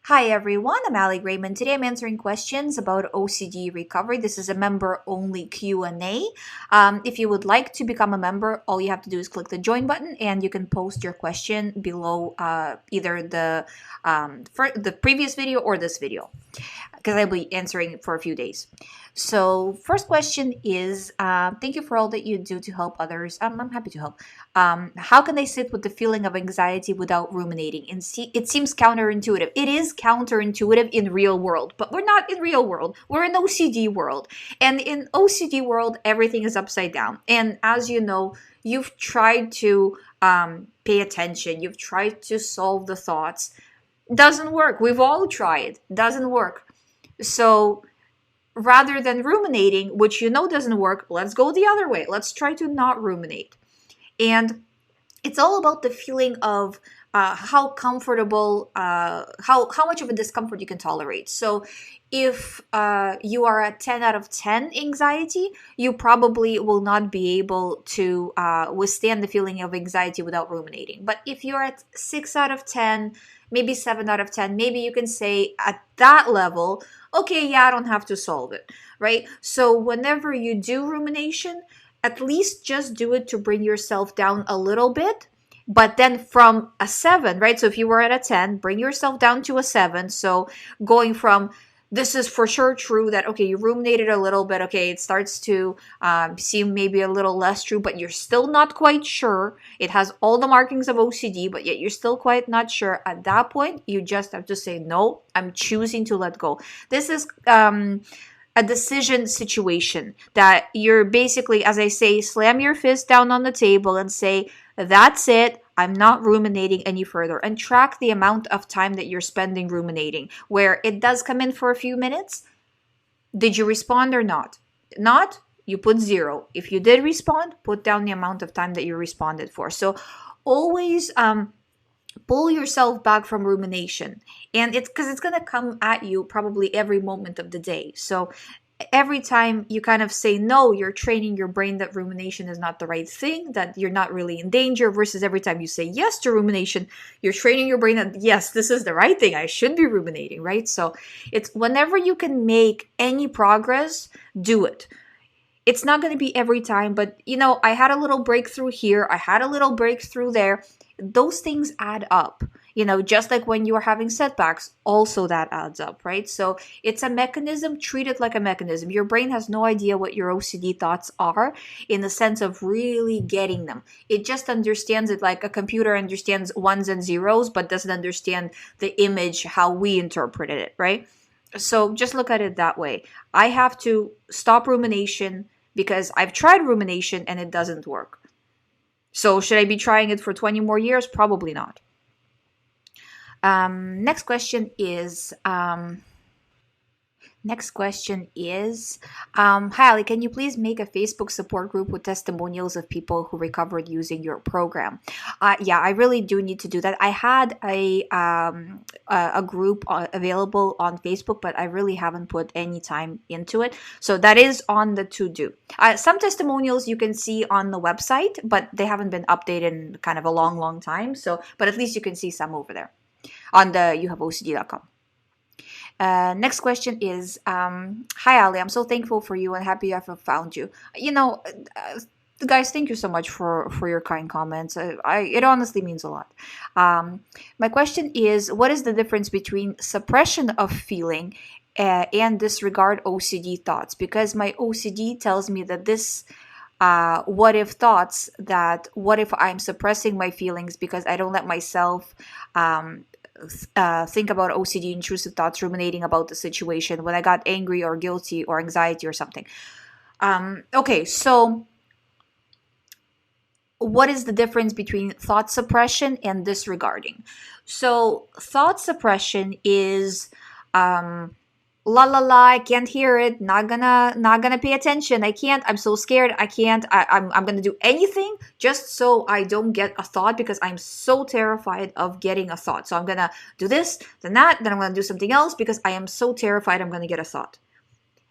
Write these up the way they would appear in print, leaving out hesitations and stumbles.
Hi everyone, I'm GREYMOND. Today I'm answering questions about OCD recovery. This is a member-only Q&A. If you would like to become a member, all you have to do is click the join button and you can post your question below either the previous video or this video, because I'll be answering it for a few days. So first question is, thank you for all that you do to help others. I'm happy to help. How can they sit with the feeling of anxiety without ruminating? And see, it seems counterintuitive. It is counterintuitive in real world, but we're not in real world. We're in OCD world. And in OCD world, everything is upside down. And as you know, you've tried to pay attention. You've tried to solve the thoughts. Doesn't work. We've all tried. Doesn't work. So rather than ruminating, which you know doesn't work, let's go the other way. Let's try to not ruminate. And it's all about the feeling of how comfortable, how much of a discomfort you can tolerate. So if you are at 10 out of 10 anxiety, you probably will not be able to withstand the feeling of anxiety without ruminating. But if you're at 6 out of 10, maybe 7 out of 10, maybe you can say at that level, okay, yeah, I don't have to solve it, right? So whenever you do rumination, at least just do it to bring yourself down a little bit, but then from a 7, right? So if you were at a 10, bring yourself down to a 7. So going from, this is for sure true that, okay, you ruminated a little bit, okay, it starts to seem maybe a little less true, but you're still not quite sure. It has all the markings of OCD, but yet you're still quite not sure. At that point, you just have to say, no, I'm choosing to let go. This is a decision situation that you're basically, as I say, slam your fist down on the table and say, that's it. I'm not ruminating any further, and track the amount of time that you're spending ruminating. Where it does come in for a few minutes, did you respond or not? Not, you put 0. If you did respond, put down the amount of time that you responded for. So always pull yourself back from rumination, and it's because it's going to come at you probably every moment of the day. So every time you kind of say no, you're training your brain that rumination is not the right thing, that you're not really in danger, versus every time you say yes to rumination, you're training your brain that yes, this is the right thing, I should be ruminating, right? So it's whenever you can make any progress, do it. It's not going to be every time, but I had a little breakthrough here, I had a little breakthrough there. Those things add up, just like when you are having setbacks, also that adds up, right? So it's a mechanism, treat it like a mechanism. Your brain has no idea what your OCD thoughts are in the sense of really getting them. It just understands it like a computer understands ones and zeros, but doesn't understand the image, how we interpreted it, right? So just look at it that way. I have to stop rumination because I've tried rumination and it doesn't work. So should I be trying it for 20 more years? Probably not. Next question is, hi Ali, can you please make a Facebook support group with testimonials of people who recovered using your program? Yeah, I really do need to do that. I had a group available on Facebook, but I really haven't put any time into it. So that is on the to-do. Some testimonials you can see on the website, but they haven't been updated in kind of a long time. So, but at least you can see some over there on the youhaveocd.com. Next question is, hi Ali, I'm so thankful for you and happy I have found you. Guys, thank you so much for your kind comments. It honestly means a lot. My question is, what is the difference between suppression of feeling and disregard OCD thoughts? Because my OCD tells me that this what if thoughts, that what if I'm suppressing my feelings because I don't let myself think about OCD intrusive thoughts, ruminating about the situation when I got angry or guilty or anxiety or something. Okay, so what is the difference between thought suppression and disregarding? So thought suppression is la la la, I can't hear it, not gonna pay attention, I can't, I'm so scared, I can't, I'm gonna do anything just so I don't get a thought because I'm so terrified of getting a thought. So I'm gonna do this, then that, then I'm gonna do something else because I am so terrified I'm gonna get a thought.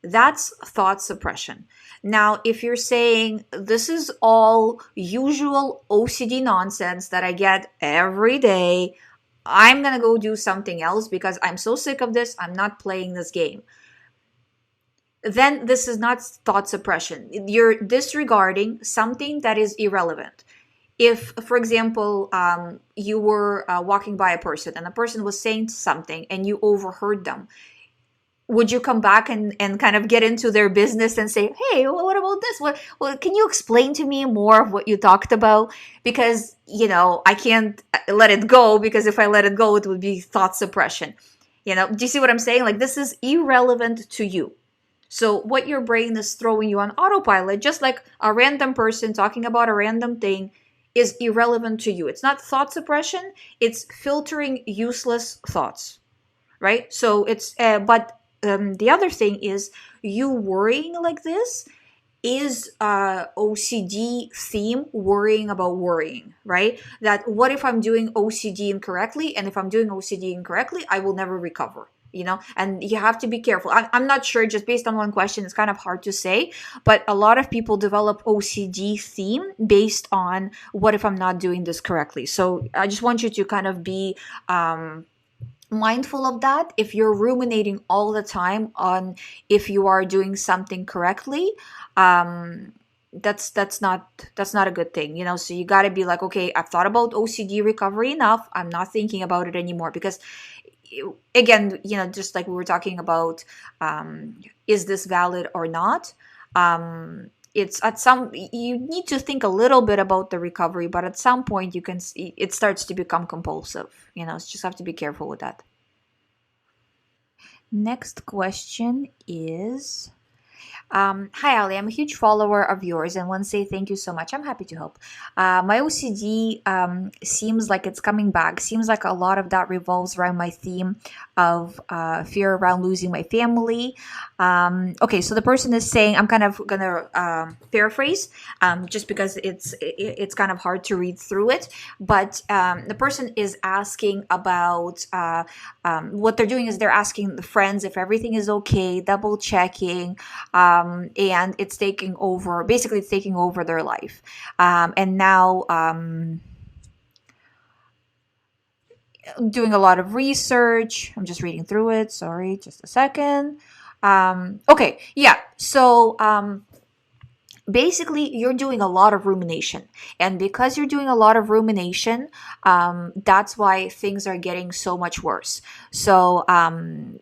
That's thought suppression. Now, if you're saying this is all usual OCD nonsense that I get every day, I'm gonna go do something else because I'm so sick of this, I'm not playing this game, then this is not thought suppression. You're disregarding something that is irrelevant. If, for example, you were walking by a person and a person was saying something and you overheard them, would you come back and kind of get into their business and say, hey, what about this? What, can you explain to me more of what you talked about? Because, I can't let it go, because if I let it go, it would be thought suppression. Do you see what I'm saying? Like, this is irrelevant to you. So what your brain is throwing you on autopilot, just like a random person talking about a random thing, is irrelevant to you. It's not thought suppression, it's filtering useless thoughts, right? So it's, the other thing is, you worrying like this is OCD theme, worrying about worrying, right? That what if I'm doing OCD incorrectly? And if I'm doing OCD incorrectly, I will never recover. And you have to be careful. I'm not sure, just based on one question, it's kind of hard to say, but a lot of people develop OCD theme based on what if I'm not doing this correctly. So I just want you to kind of be mindful of that. If you're ruminating all the time on if you are doing something correctly, that's not a good thing. So you got to be like, okay, I've thought about OCD recovery enough, I'm not thinking about it anymore. Because again, just like we were talking about, is this valid or not? It's you need to think a little bit about the recovery, but at some point you can see it starts to become compulsive. Just have to be careful with that. Next question is, hi Ali, I'm a huge follower of yours and want to say thank you so much. I'm happy to help. My OCD seems like it's coming back. Seems like a lot of that revolves around my theme of fear around losing my family. Okay, so the person is saying, I'm kind of gonna paraphrase, just because it's kind of hard to read through it. But the person is asking about what they're doing is they're asking the friends if everything is okay, double checking. And it's taking over, basically it's taking over their life. And now doing a lot of research. I'm just reading through it. Sorry, just a second. Okay, yeah. So basically you're doing a lot of rumination, and because you're doing a lot of rumination, that's why things are getting so much worse. So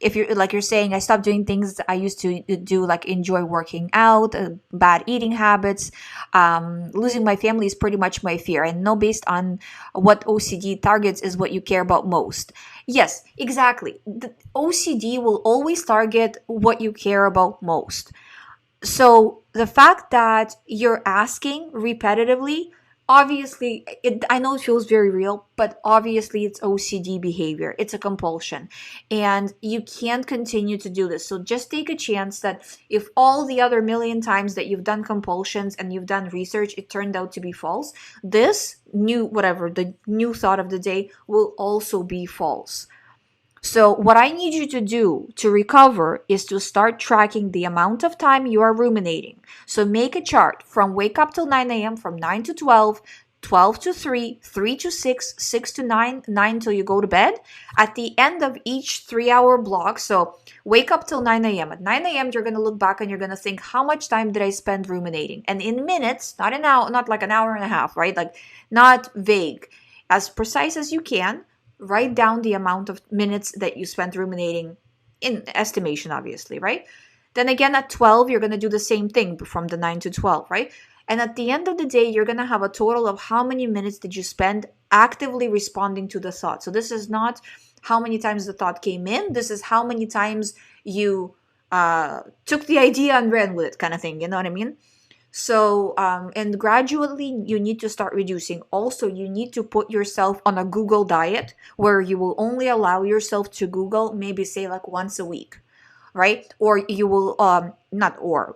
if you're saying, I stopped doing things I used to do, like enjoy working out, bad eating habits, losing my family is pretty much my fear. And know based on what OCD targets is what you care about most. Yes, exactly. The OCD will always target what you care about most. So the fact that you're asking repetitively, obviously, I know it feels very real, but obviously it's OCD behavior. It's a compulsion. And you can't continue to do this. So just take a chance that if all the other million times that you've done compulsions and you've done research, it turned out to be false, this the new thought of the day will also be false. So what I need you to do to recover is to start tracking the amount of time you are ruminating. So make a chart from wake up till 9 a.m., from 9 to 12, 12 to 3, 3 to 6, 6 to 9, 9 till you go to bed. At the end of each 3-hour block, so wake up till 9 a.m. At 9 a.m., you're going to look back and you're going to think, how much time did I spend ruminating? And in minutes, not an hour, not like an hour and a half, right? Like not vague, as precise as you can. Write down the amount of minutes that you spent ruminating, in estimation, obviously, right? Then again, at 12, you're going to do the same thing from the 9 to 12, right? And at the end of the day, you're going to have a total of how many minutes did you spend actively responding to the thought. So this is not how many times the thought came in. This is how many times you took the idea and ran with it, kind of thing. You know what I mean? So, and gradually you need to start reducing. Also, you need to put yourself on a Google diet where you will only allow yourself to Google, maybe say like once a week, right? Or you will,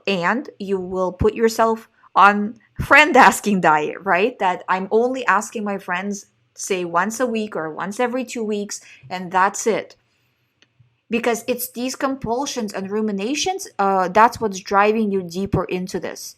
and you will put yourself on friend asking diet, right? That I'm only asking my friends, say once a week or once every 2 weeks, and that's it. Because it's these compulsions and ruminations, that's what's driving you deeper into this.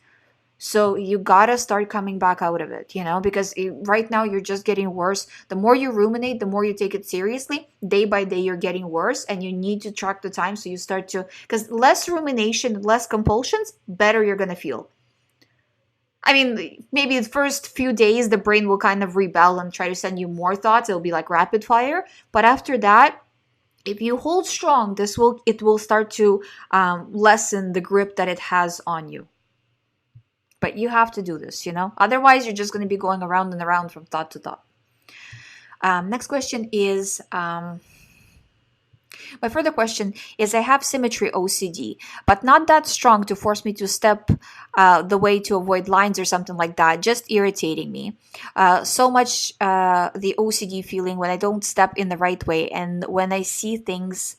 So you gotta start coming back out of it, because right now you're just getting worse. The more you ruminate, the more you take it seriously. Day by day, you're getting worse, and you need to track the time so you start to, because less rumination, less compulsions, better you're gonna feel. I mean, maybe the first few days, the brain will kind of rebel and try to send you more thoughts. It'll be like rapid fire. But after that, if you hold strong, it will start to lessen the grip that it has on you. But you have to do this, Otherwise, you're just going to be going around and around from thought to thought. Next question is, my further question is, I have symmetry OCD, but not that strong to force me to step the way to avoid lines or something like that, just irritating me. So much the OCD feeling when I don't step in the right way and when I see things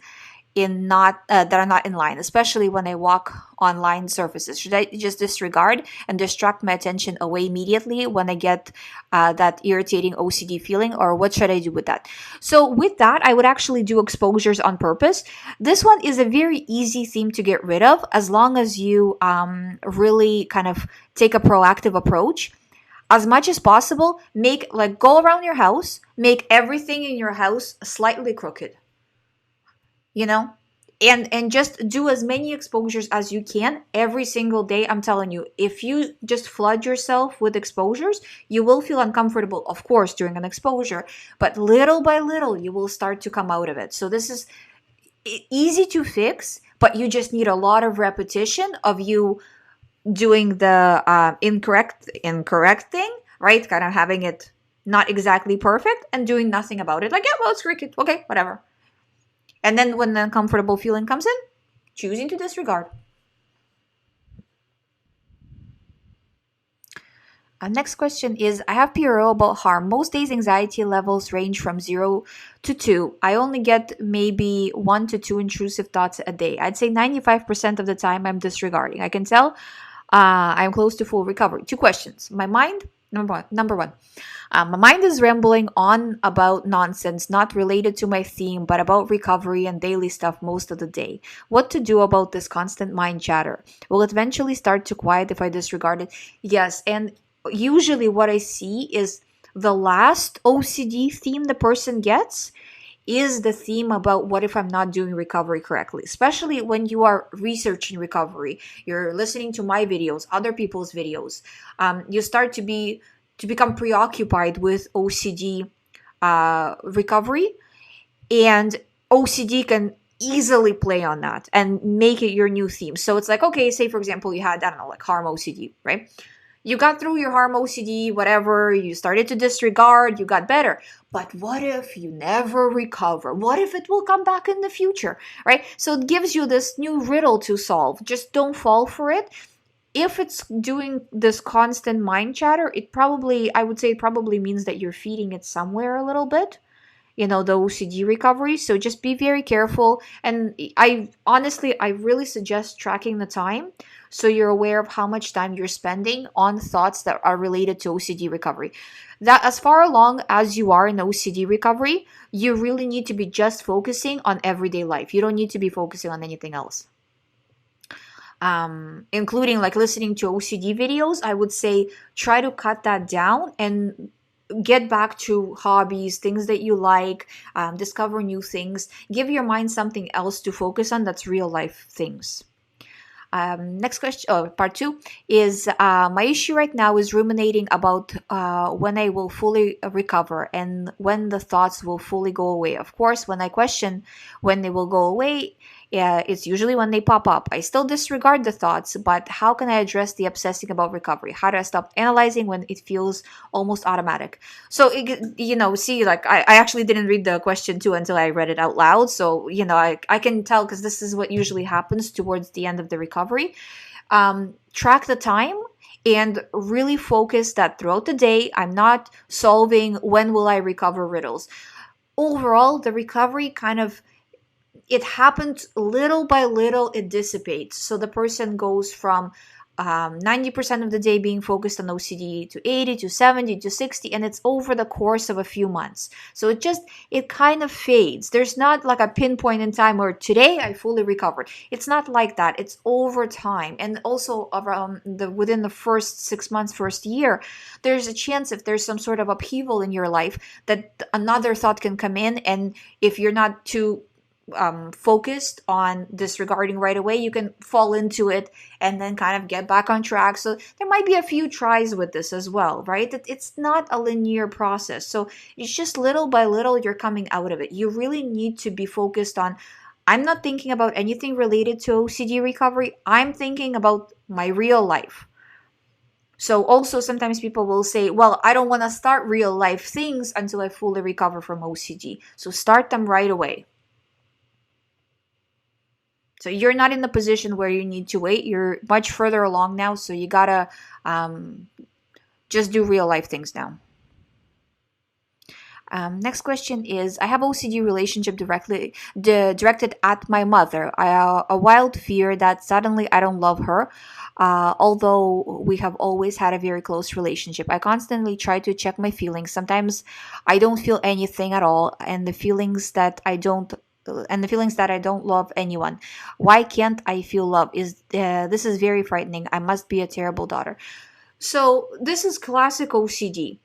that are not in line, especially when I walk on line surfaces. Should I just disregard and distract my attention away immediately when I get that irritating OCD feeling, or what should I do with that? So with that, I would actually do exposures on purpose. This one is a very easy theme to get rid of as long as you really kind of take a proactive approach. As much as possible, go around your house, make everything in your house slightly crooked. And just do as many exposures as you can every single day. I'm telling you, if you just flood yourself with exposures, you will feel uncomfortable, of course, during an exposure, but little by little, you will start to come out of it. So this is easy to fix, but you just need a lot of repetition of you doing the incorrect thing, right? Kind of having it not exactly perfect and doing nothing about it. Like, yeah, well, it's cricket. Okay, whatever. And then when the uncomfortable feeling comes in, choosing to disregard. Next question is, I have PUREO about harm. Most days anxiety levels range from 0 to 2. I only get maybe 1 to 2 intrusive thoughts a day. I'd say 95% of the time I'm disregarding. I can tell I'm close to full recovery. 2 questions. My mind, number one. My mind is rambling on about nonsense not related to my theme, but about recovery and daily stuff most of the day. What to do about this constant mind chatter? Will it eventually start to quiet if I disregard it? Yes, and usually what I see is the last OCD theme the person gets is the theme about what if I'm not doing recovery correctly, especially when you are researching recovery, you're listening to my videos, other people's videos. You start to become preoccupied with OCD recovery, and OCD can easily play on that and make it your new theme. So it's like, okay, say for example, you had, I don't know, like harm OCD, right? You got through your harm OCD, whatever, you started to disregard, you got better. But what if you never recover? What if it will come back in the future, right? So it gives you this new riddle to solve. Just don't fall for it. If it's doing this constant mind chatter, I would say it probably means that you're feeding it somewhere a little bit, the OCD recovery. So just be very careful. And I really suggest tracking the time so you're aware of how much time you're spending on thoughts that are related to OCD recovery. That as far along as you are in OCD recovery, you really need to be just focusing on everyday life. You don't need to be focusing on anything else. Including like listening to OCD videos, I would say try to cut that down and get back to hobbies, things that you like, discover new things, give your mind something else to focus on that's real life things. Next question, part 2 is my issue right now is ruminating about when I will fully recover and when the thoughts will fully go away. Of course, when I question when they will go away, it's usually when they pop up. I still disregard the thoughts, but how can I address the obsessing about recovery? How do I stop analyzing when it feels almost automatic? So, I actually didn't read the question too until I read it out loud. So, I can tell because this is what usually happens towards the end of the recovery. Track the time and really focus that throughout the day, I'm not solving when will I recover riddles. Overall, the recovery it happens little by little, it dissipates. So the person goes from 90% of the day being focused on OCD to 80 to 70 to 60, and it's over the course of a few months. So it kind of fades. There's not like a pinpoint in time where today I fully recovered. It's not like that. It's over time. And also around within the first 6 months, first year, there's a chance if there's some sort of upheaval in your life that another thought can come in, and if you're not too focused on disregarding right away, you can fall into it and then kind of get back on track. So there might be a few tries with this as well, right? It's not a linear process. So it's just little by little you're coming out of it. You really need to be focused on, I'm not thinking about anything related to OCD recovery. I'm thinking about my real life. So also sometimes people will say, well, I don't want to start real life things until I fully recover from OCD. So start them right away. So you're not in the position where you need to wait. You're much further along now. So you gotta just do real life things now. Next question is, I have OCD relationship directed at my mother. A wild fear that suddenly I don't love her, although we have always had a very close relationship. I constantly try to check my feelings. Sometimes I don't feel anything at all, and the feelings that I don't love anyone. Why can't I feel love? This is very frightening. I must be a terrible daughter. So this is classic OCD.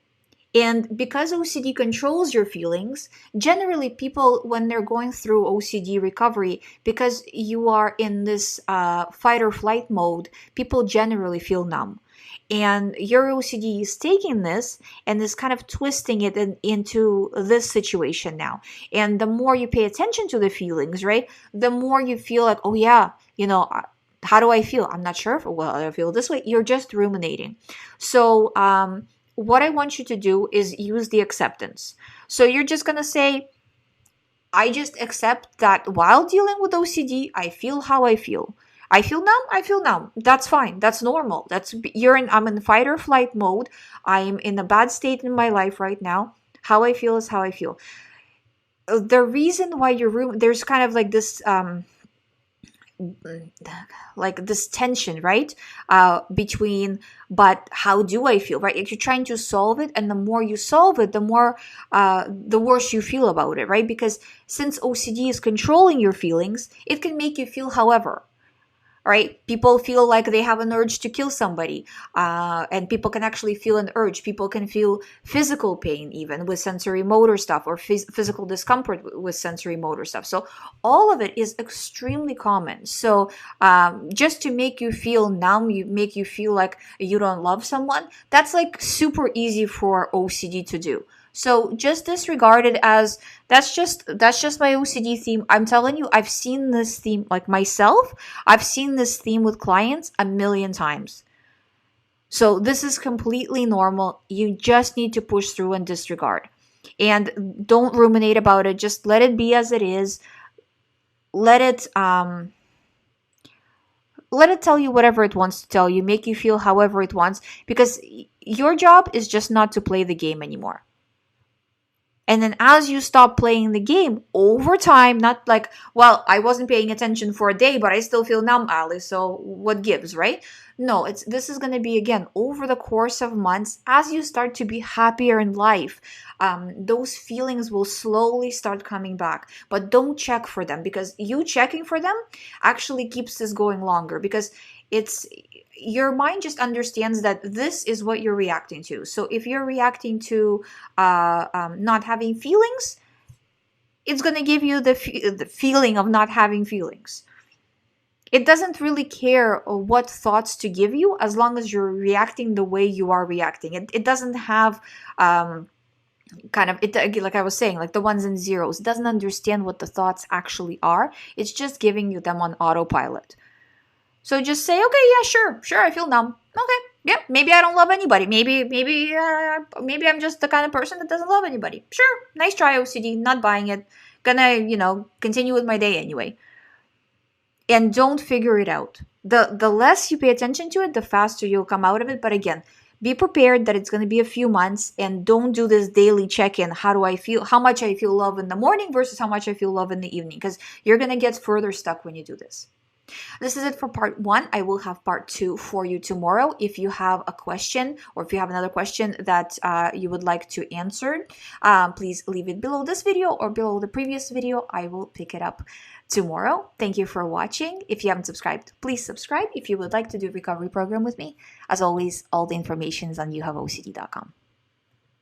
And because OCD controls your feelings, generally people, when they're going through OCD recovery, because you are in this fight or flight mode, people generally feel numb. And your OCD is taking this and is kind of twisting it into this situation now. And the more you pay attention to the feelings, right, the more you feel like, oh yeah, how do I feel? I'm not sure if I feel this way. You're just ruminating. So what I want you to do is use the acceptance. So you're just going to say, I just accept that while dealing with OCD, I feel how I feel. I feel numb. That's fine. That's normal. I'm in fight or flight mode. I'm in a bad state in my life right now. How I feel is how I feel. The reason why there's kind of like this tension, right? Between, but how do I feel, right? If you're trying to solve it, and the more you solve it, the more, the worse you feel about it, right? Because since OCD is controlling your feelings, it can make you feel however. Right? People feel like they have an urge to kill somebody, and people can actually feel an urge. People can feel physical pain even with sensory motor stuff, or physical discomfort with sensory motor stuff. So all of it is extremely common. So just to make you feel numb, make you feel like you don't love someone, that's like super easy for OCD to do. So just disregard it as that's just my OCD theme. I'm telling you, I've seen this theme, like myself, I've seen this theme with clients a million times. So this is completely normal. You just need to push through and disregard. And don't ruminate about it. Just let it be as it is. Let it tell you whatever it wants to tell you, make you feel however it wants, because your job is just not to play the game anymore. And then as you stop playing the game over time, not like, well, I wasn't paying attention for a day, but I still feel numb, Alice, so what gives, right? No, this is going to be, again, over the course of months, as you start to be happier in life, those feelings will slowly start coming back. But don't check for them, because you checking for them actually keeps this going longer, because your mind just understands that this is what you're reacting to. So if you're reacting to not having feelings, it's going to give you the feeling of not having feelings. It doesn't really care what thoughts to give you, as long as you're reacting the way you are reacting. It doesn't have like I was saying, like the ones and zeros. It doesn't understand what the thoughts actually are. It's just giving you them on autopilot. So just say, okay, yeah, sure, I feel numb. Okay, yeah, maybe I don't love anybody. Maybe I'm just the kind of person that doesn't love anybody. Sure, nice try, OCD, not buying it. Gonna, continue with my day anyway. And don't figure it out. The less you pay attention to it, the faster you'll come out of it. But again, be prepared that it's going to be a few months, and don't do this daily check-in. How do I feel? How much I feel love in the morning versus how much I feel love in the evening, because you're going to get further stuck when you do this. This is it for part 1. I will have part 2 for you tomorrow. If you have a question, or if you have another question that you would like to answer, please leave it below this video or below the previous video. I will pick it up tomorrow. Thank you for watching. If you haven't subscribed, please subscribe if you would like to do a recovery program with me. As always, all the information is on youhaveocd.com.